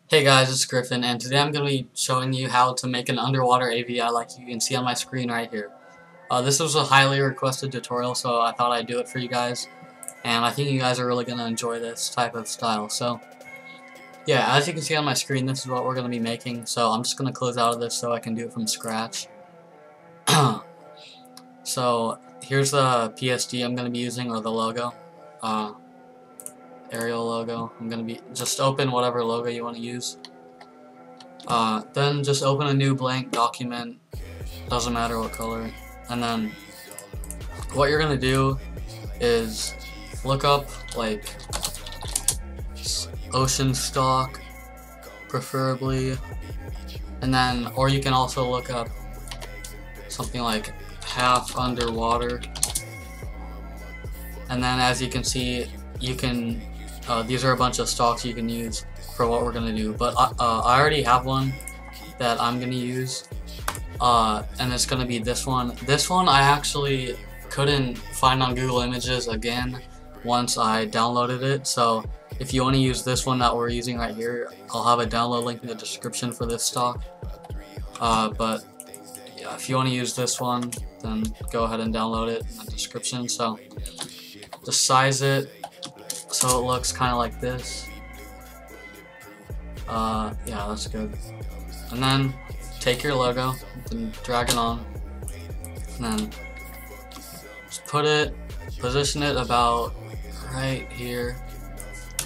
Hey guys, it's Griffin, and today I'm going to be showing you how to make an underwater AVI like you can see on my screen right here. This was a highly requested tutorial, so I thought I'd do it for you guys, and I think you guys are really going to enjoy this type of style. So, yeah, as you can see on my screen, this is what we're going to be making, so I'm just going to close out of this so I can do it from scratch. So, here's the PSD I'm going to be using, or the logo. Arial logo. I'm gonna be just open whatever logo you want to use. Then just open a new blank document. Doesn't matter what color. And then what you're gonna do is look up like ocean stock, preferably, and then or you can also look up something like half underwater. And then as you can see, you can these are a bunch of stocks you can use for what we're gonna do, but I already have one that I'm gonna use, and it's gonna be this one. This one I actually couldn't find on Google Images again once I downloaded it, so if you want to use this one that we're using right here, I'll have a download link in the description for this stock. But yeah, if you want to use this one, then go ahead and download it in the description. So just size it so it looks kind of like this. Yeah, that's good. And then take your logo and drag it on, and then just position it about right here,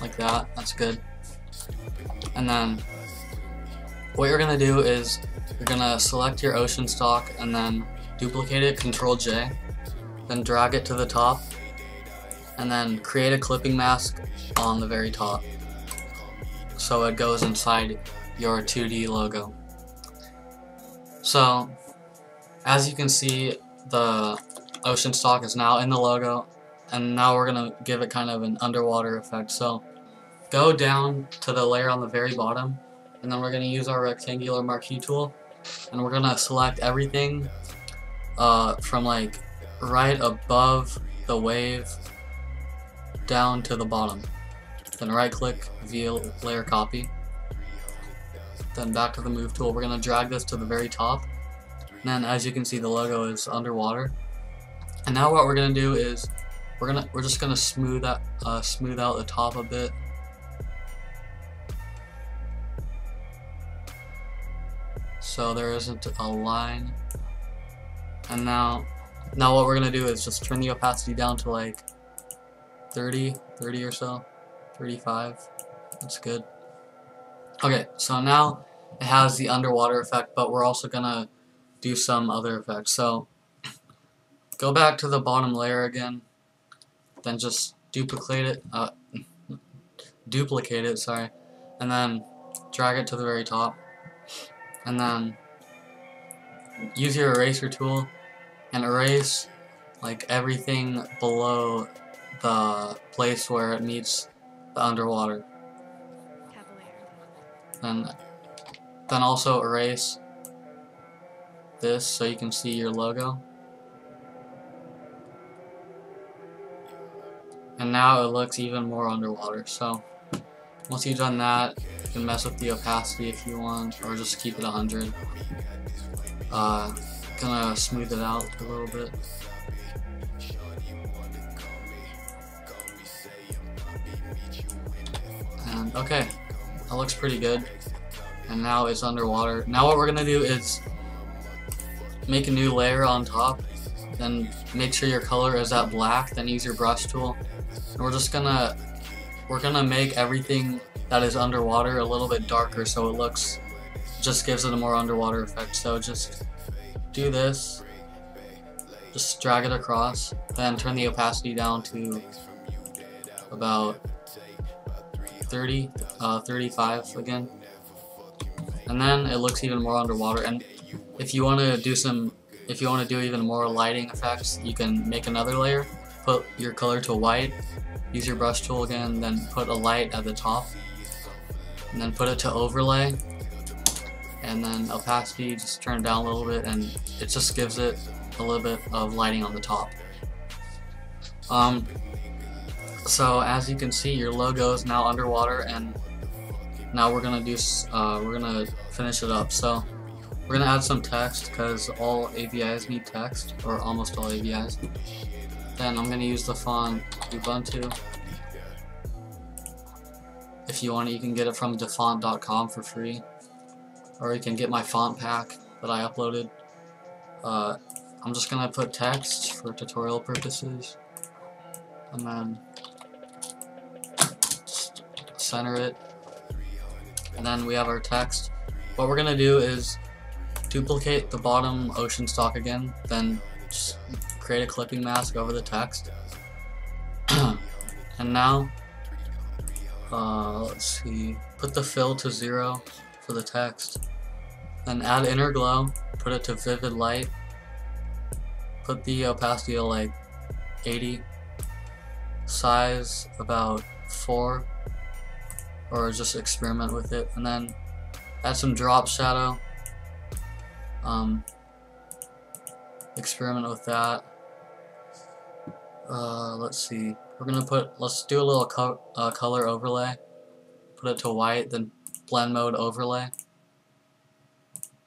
like that. That's good. And then what you're gonna do is you're gonna select your ocean stock and then duplicate it, Control J, then drag it to the top, and then create a clipping mask on the very top so it goes inside your 2D logo. So as you can see, the ocean stock is now in the logo, and now we're gonna give it kind of an underwater effect. So go down to the layer on the very bottom, and then we're gonna use our rectangular marquee tool, and we're gonna select everything from like right above the wave down to the bottom. Then right click, view layer copy. Then back to the move tool, we're gonna drag this to the very top. And then as you can see, the logo is underwater. And now what we're gonna do is we're just gonna smooth out the top a bit. So there isn't a line. And now what we're gonna do is just turn the opacity down to like 30 or so, 35. That's good. Okay, so now it has the underwater effect, but we're also gonna do some other effects. So go back to the bottom layer again, then just duplicate it, sorry, and then drag it to the very top, and then use your eraser tool and erase like everything below the place where it meets the underwater. And then also erase this so you can see your logo. And now it looks even more underwater. So once you've done that, you can mess with the opacity if you want, or just keep it 100. Gonna smooth it out a little bit. And okay, that looks pretty good. And now it's underwater. Now what we're gonna do is make a new layer on top, then make sure your color is at black, then use your brush tool. And we're gonna make everything that is underwater a little bit darker so it just gives it a more underwater effect. So just do this, just drag it across, then turn the opacity down to about 35 again, and then it looks even more underwater. And if you want to do even more lighting effects, you can make another layer, put your color to white, use your brush tool again, then put a light at the top, and then put it to overlay, and then opacity just turn it down a little bit, and it just gives it a little bit of lighting on the top. So as you can see, your logo is now underwater, and now we're gonna finish it up. So we're gonna add some text because all AVIs need text, or almost all AVIs. Then I'm gonna use the font Ubuntu. If you want it, you can get it from defont.com for free, or you can get my font pack that I uploaded. I'm just gonna put text for tutorial purposes, and then just center it, and then we have our text. What we're gonna do is duplicate the bottom ocean stock again, then just create a clipping mask over the text. And now let's see, put the fill to 0 for the text, then add inner glow, put it to vivid light, put the opacity to like 80, size about 4, or just experiment with it, and then add some drop shadow, experiment with that. Let's see, let's do a little color overlay, put it to white, then blend mode overlay.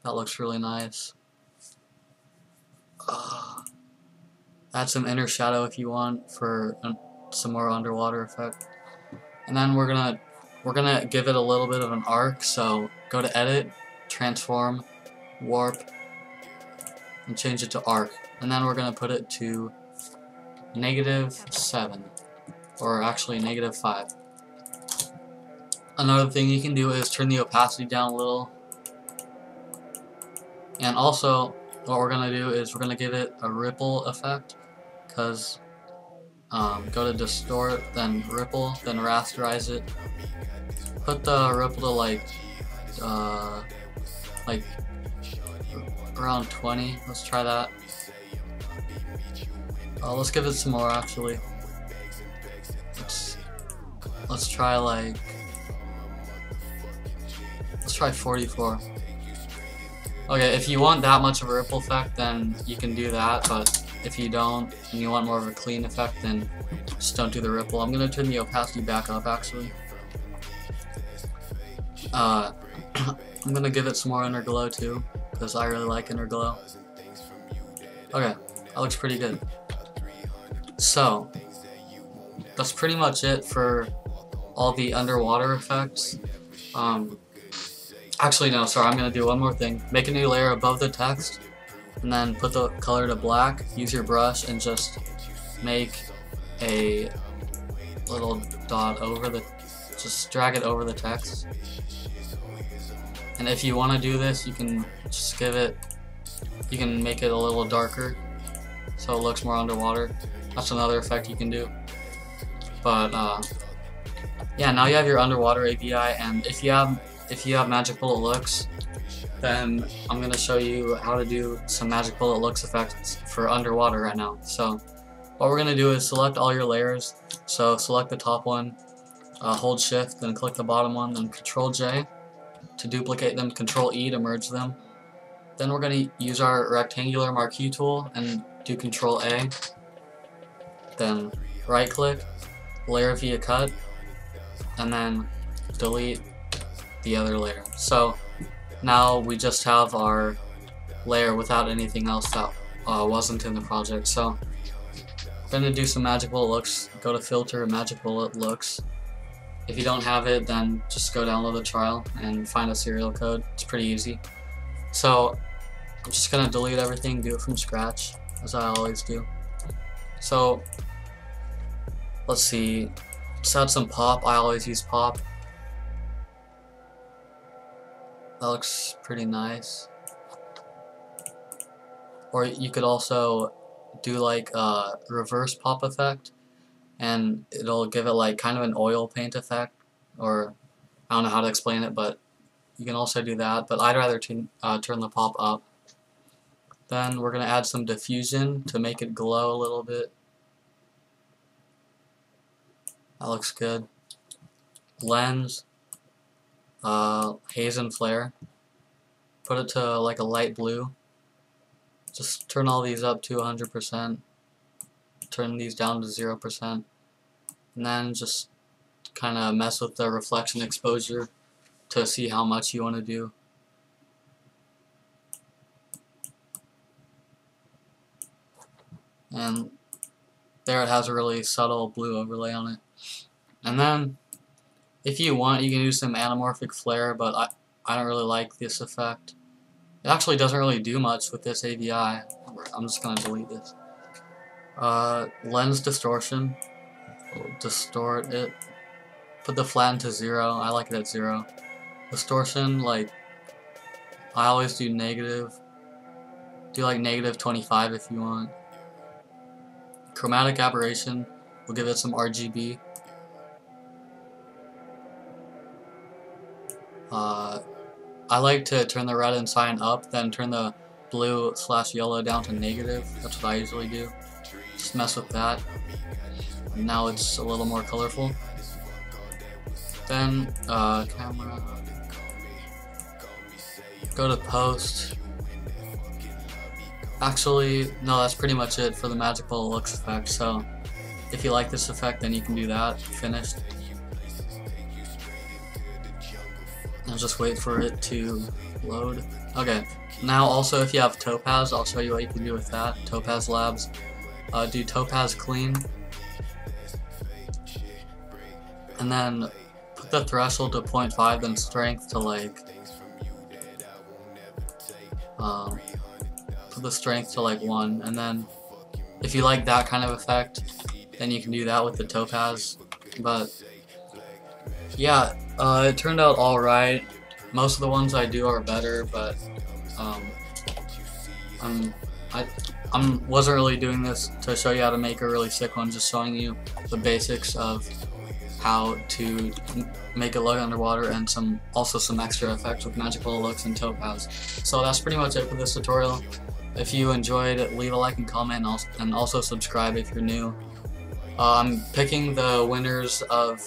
That looks really nice. Add some inner shadow if you want for some more underwater effect. And then we're gonna give it a little bit of an arc, so go to edit, transform, warp, and change it to arc. And then we're gonna put it to -7, or actually -5. Another thing you can do is turn the opacity down a little. And also, what we're gonna do is we're gonna give it a ripple effect, because go to distort, then ripple, then rasterize it. Put the ripple to like around 20. Let's try that. Let's give it some more actually. Let's try 44. Okay, if you want that much of a ripple effect, then you can do that, but if you don't and you want more of a clean effect, then just don't do the ripple. I'm gonna turn the opacity back up actually. I'm gonna give it some more inner glow too, because I really like inner glow. Okay, that looks pretty good. So that's pretty much it for all the underwater effects. Actually no, sorry, I'm gonna do one more thing. Make a new layer above the text, and then put the color to black. Use your brush and just make a little dot over just drag it over the text. And if you want to do this, you can just you can make it a little darker so it looks more underwater. That's another effect you can do. But yeah, now you have your underwater AVI, and if you have magic bullet looks, then I'm going to show you how to do some magic bullet looks effects for underwater right now. So what we're going to do is select all your layers. So select the top one, hold shift, then click the bottom one, then Control J to duplicate them, Control E to merge them. Then we're going to use our rectangular marquee tool and do Control A. Then right click, layer via cut, and then delete the other layer. So now we just have our layer without anything else that wasn't in the project. So I'm going to do some magic bullet looks. Go to filter, magic bullet looks. If you don't have it, then just go download the trial and find a serial code. It's pretty easy. So I'm just going to delete everything, do it from scratch, as I always do. So let's see, let's add some pop. I always use pop. That looks pretty nice. Or you could also do like a reverse pop effect, and it'll give it like kind of an oil paint effect, or I don't know how to explain it, but you can also do that, but I'd rather turn the pop up. Then we're going to add some diffusion to make it glow a little bit. That looks good. Lens, haze and flare. Put it to like a light blue. Just turn all these up to 100%. Turn these down to 0%. And then just kind of mess with the reflection exposure to see how much you want to do. And there it has a really subtle blue overlay on it. And then if you want, you can use some anamorphic flare, but I don't really like this effect. It actually doesn't really do much with this AVI. I'm just gonna delete this. Lens distortion. We'll distort it. Put the flatten to 0. I like it at 0. Distortion, like, I always do negative. Do like negative 25 if you want. Chromatic aberration. We'll give it some RGB. I like to turn the red and cyan up, then turn the blue/yellow down to negative. That's what I usually do. Just mess with that. And now it's a little more colorful. Then camera. Go to post. Actually, no, that's pretty much it for the magical looks effect. So if you like this effect, then you can do that. Finished. And just wait for it to load. Okay, now also if you have Topaz, I'll show you what you can do with that. Topaz Labs. Do Topaz Clean. And then put the threshold to 0.5, then strength to like... put the strength to like 1. And then if you like that kind of effect, then you can do that with the Topaz. But yeah, it turned out alright. Most of the ones I do are better, but I wasn't really doing this to show you how to make a really sick one, just showing you the basics of how to make it look underwater and also some extra effects with magical looks and Topaz. So that's pretty much it for this tutorial. If you enjoyed it, leave a like and comment, and also subscribe if you're new. I'm picking the winners of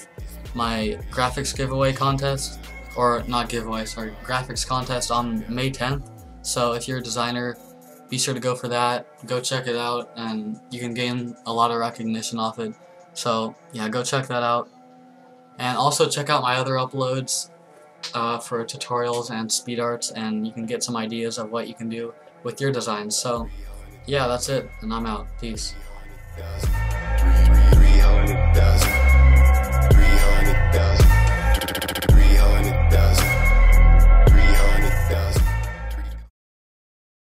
my graphics giveaway contest, or not giveaway, sorry, graphics contest on May 10th. So if you're a designer, be sure to go for that. Go check it out, and you can gain a lot of recognition off it. So yeah, go check that out. And also check out my other uploads for tutorials and speed arts, and you can get some ideas of what you can do with your designs. So yeah, that's it, and I'm out. Peace. 300,000